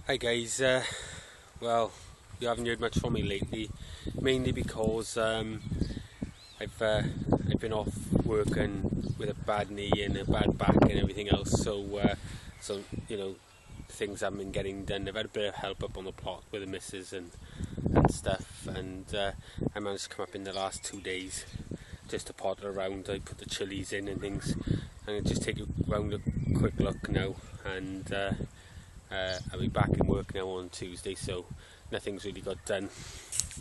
Hi guys, well, you haven't heard much from me lately, mainly because I've been off working with a bad knee and a bad back and everything else, so you know, things haven't been getting done. I've had a bit of help up on the plot with the missus and stuff, and I managed to come up in the last 2 days just to potter around. I put the chilies in and things. I'm going to just take you around a quick look now, and I'll be back in work now on Tuesday, so nothing's really got done.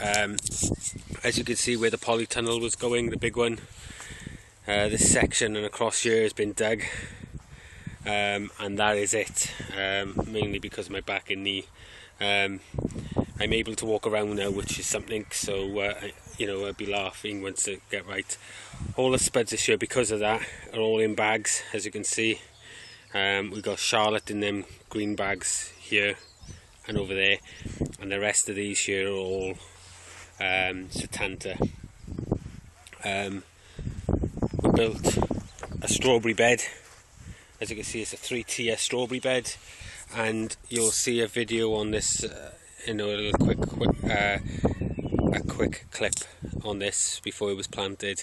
As you can see where the polytunnel was going, the big one, this section and across here has been dug, and that is it, mainly because of my back and knee. I'm able to walk around now, which is something, so you know, I'll be laughing once I get right. All the spuds this year, because of that, are all in bags, as you can see. We've got Charlotte in them green bags here and over there, and the rest of these here are all Satanta. We built a strawberry bed. As you can see, it's a 3-tier strawberry bed, and you'll see a video on this, you know, a quick clip on this before it was planted.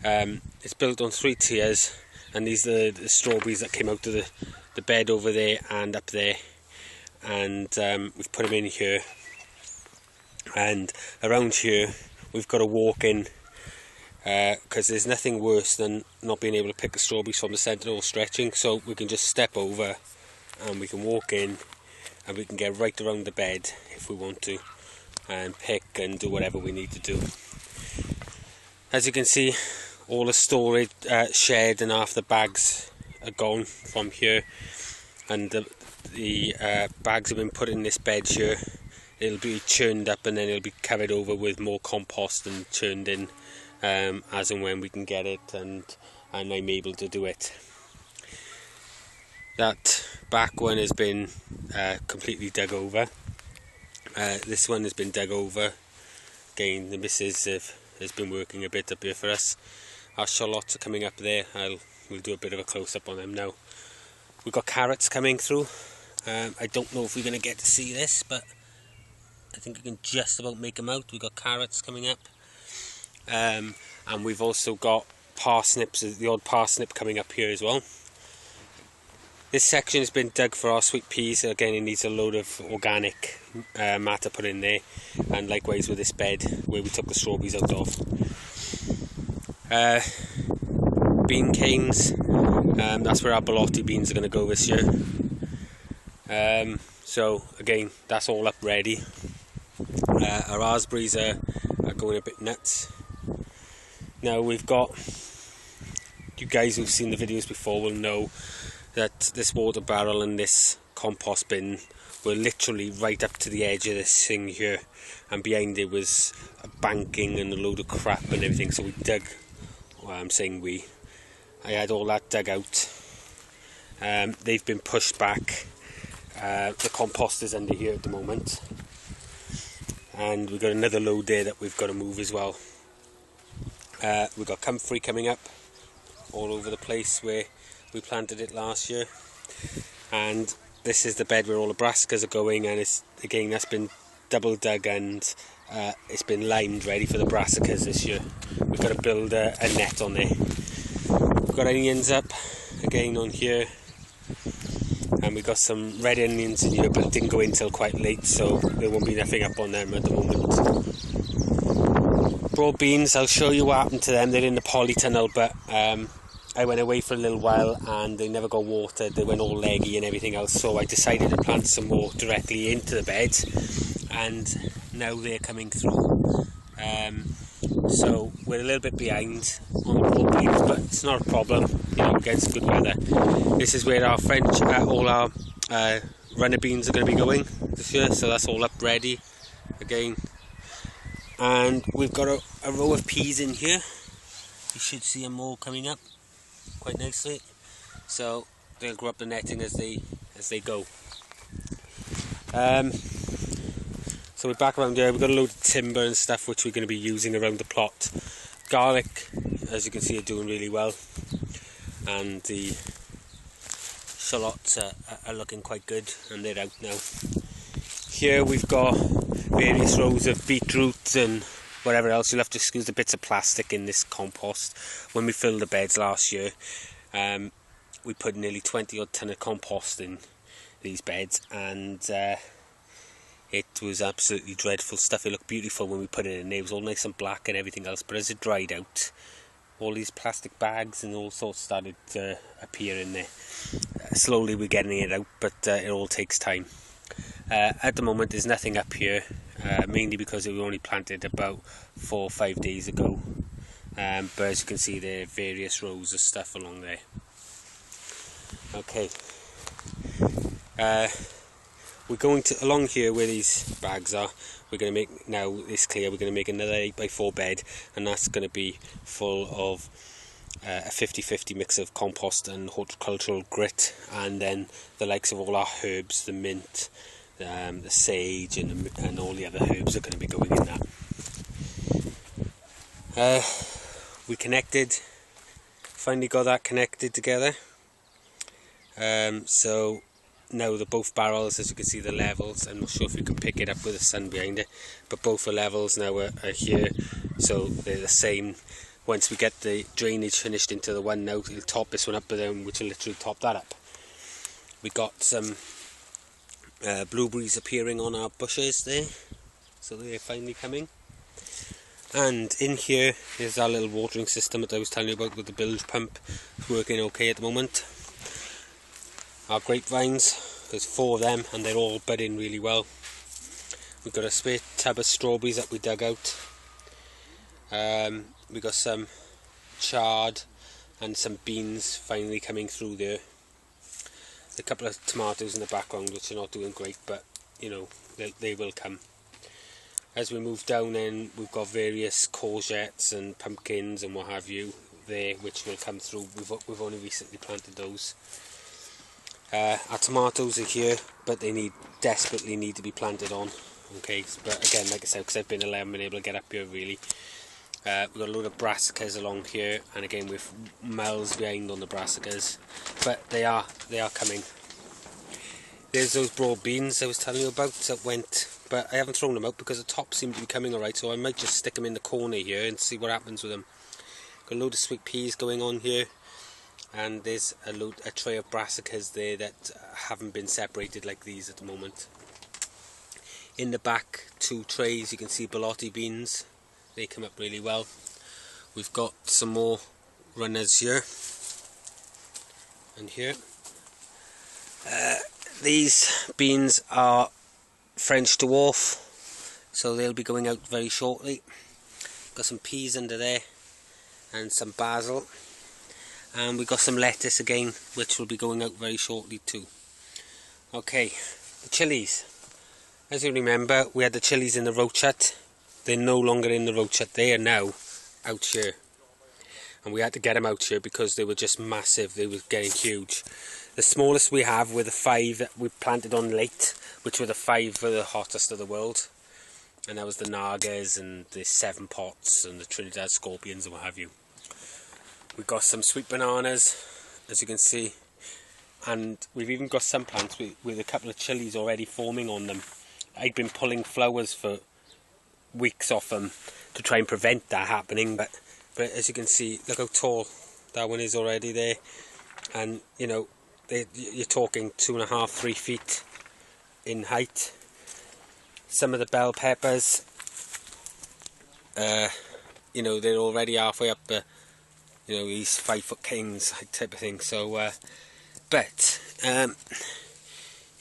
It's built on 3 tiers, and these are the strawberries that came out of the bed over there and up there, and we've put them in here, and around here we've got a walk in, because there's nothing worse than not being able to pick the strawberries from the centre or stretching, so we can just step over and we can walk in and we can get right around the bed if we want to and pick and do whatever we need to do. As you can see, all the storage shed and half the bags are gone from here, and the bags have been put in this bed here. It'll be churned up and then it'll be covered over with more compost and churned in as and when we can get it, and I'm able to do it. That back one has been completely dug over. This one has been dug over. Again, the missus has been working a bit up here for us. Our shallots are coming up there. We'll do a bit of a close-up on them now. We've got carrots coming through. I don't know if we're going to get to see this, but I think you can just about make them out. We've got carrots coming up. And we've also got parsnips, the odd parsnip coming up here as well. This section has been dug for our sweet peas. Again, it needs a load of organic matter put in there, and likewise with this bed where we took the strawberries out of. Bean canes, that's where our Belotti beans are going to go this year. So again, that's all up ready. Our raspberries are going a bit nuts. Now we've got, you guys who've seen the videos before will know that this water barrel and this compost bin were literally right up to the edge of this thing here, and behind it was a banking and a load of crap and everything, so we dug, well, I'm saying I had all that dug out. They've been pushed back. The compost is under here at the moment, and we've got another load there that we've got to move as well. We've got comfrey coming up all over the place where we planted it last year, and this is the bed where all the brassicas are going, and it's, again, that's been double dug, and it's been limed ready for the brassicas this year. We've got to build a net on there. We've got onions up again on here, and we've got some red onions in here, but didn't go in till quite late, so there won't be nothing up on them at the moment. Broad beans, I'll show you what happened to them. They're in the polytunnel, but I went away for a little while and they never got watered. They went all leggy and everything else, so I decided to plant some more directly into the bed, and now they're coming through. So we're a little bit behind on the broad beans, but it's not a problem, you know, against good weather. This is where our French, all our runner beans are going to be going this year, so that's all up ready again. And we've got a row of peas in here. You should see them all coming up quite nicely, so they'll grow up the netting as they go. So we're back around here. We've got a load of timber and stuff which we're going to be using around the plot. Garlic, as you can see, are doing really well, and the shallots are looking quite good, and they're out now. Here we've got various rows of beetroot and whatever else. You'll have to excuse the bits of plastic in this compost. When we filled the beds last year, we put nearly 20 odd ton of compost in these beds, and it was absolutely dreadful stuff. It looked beautiful when we put it in. It was all nice and black and everything else, but as it dried out, all these plastic bags and all sorts started to appear in there. Slowly we're getting it out, but it all takes time. At the moment there's nothing up here, mainly because we only planted about 4 or 5 days ago, but as you can see there are various rows of stuff along there. Okay, we're going to, along here where these bags are, we're going to make, now it's clear, we're going to make another 8x4 bed, and that's going to be full of a 50-50 mix of compost and horticultural grit, and then the likes of all our herbs, the mint, the sage and all the other herbs are going to be going in that. We connected, finally got that connected together. So now the both barrels, as you can see the levels, I'm not sure if you can pick it up with the sun behind it, but both the levels now are here, so they're the same. Once we get the drainage finished into the one now, it'll top this one up, but then which will literally top that up. We got some blueberries appearing on our bushes there, so they're finally coming. And in here is our little watering system that I was telling you about with the bilge pump. It's working okay at the moment. Our grapevines, there's 4 of them and they're all budding really well. We've got a spare tub of strawberries that we dug out. We've got some chard and some beans finally coming through there. A couple of tomatoes in the background which are not doing great, but you know, they will come. As we move down then, we've got various courgettes and pumpkins and what have you there which will come through. We've only recently planted those. Our tomatoes are here, but they desperately need to be planted on. Okay, but again, like I said, because I've been away, I haven't been able to get up here really. We've got a load of brassicas along here, and again we're miles behind on the brassicas, but they are coming. There's those broad beans I was telling you about that went, but I haven't thrown them out because the tops seem to be coming alright, so I might just stick them in the corner here and see what happens with them. Got a load of sweet peas going on here, and there's a tray of brassicas there that haven't been separated like these at the moment. In the back 2 trays you can see borlotti beans. They come up really well. We've got some more runners here and here. These beans are French dwarf, so they'll be going out very shortly. Got some peas under there and some basil, and we've got some lettuce again which will be going out very shortly too. Okay, the chilies. As you remember, we had the chilies in the roach hut. They're no longer in the roach hut, they are now out here. And we had to get them out here because they were just massive, they were getting huge. The smallest we have were the 5 that we planted on late, which were the 5 for the hottest of the world. And that was the Nagas and the 7 pots and the Trinidad scorpions and what have you. We've got some sweet bananas, as you can see. And we've even got some plants with a couple of chilies already forming on them. I'd been pulling flowers for weeks off them to try and prevent that happening, but as you can see, look how tall that one is already there, and you know, you're talking 2.5 3 feet in height. Some of the bell peppers, you know, they're already halfway up the, you know, these 5-foot canes type of thing. So but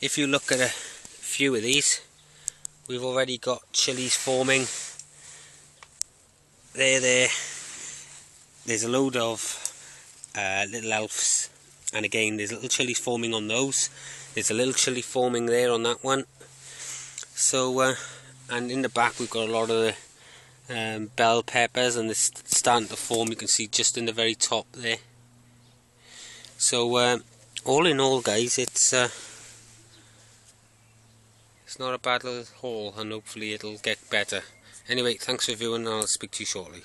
if you look at a few of these, we've already got chilies forming. There's a load of little elves, and again there's little chilies forming on those. There's a little chili forming there on that one. So and in the back we've got a lot of the bell peppers, and they're starting to form. You can see just in the very top there. So all in all, guys, it's not a bad little haul, and hopefully it'll get better. Anyway, thanks for viewing, and I'll speak to you shortly.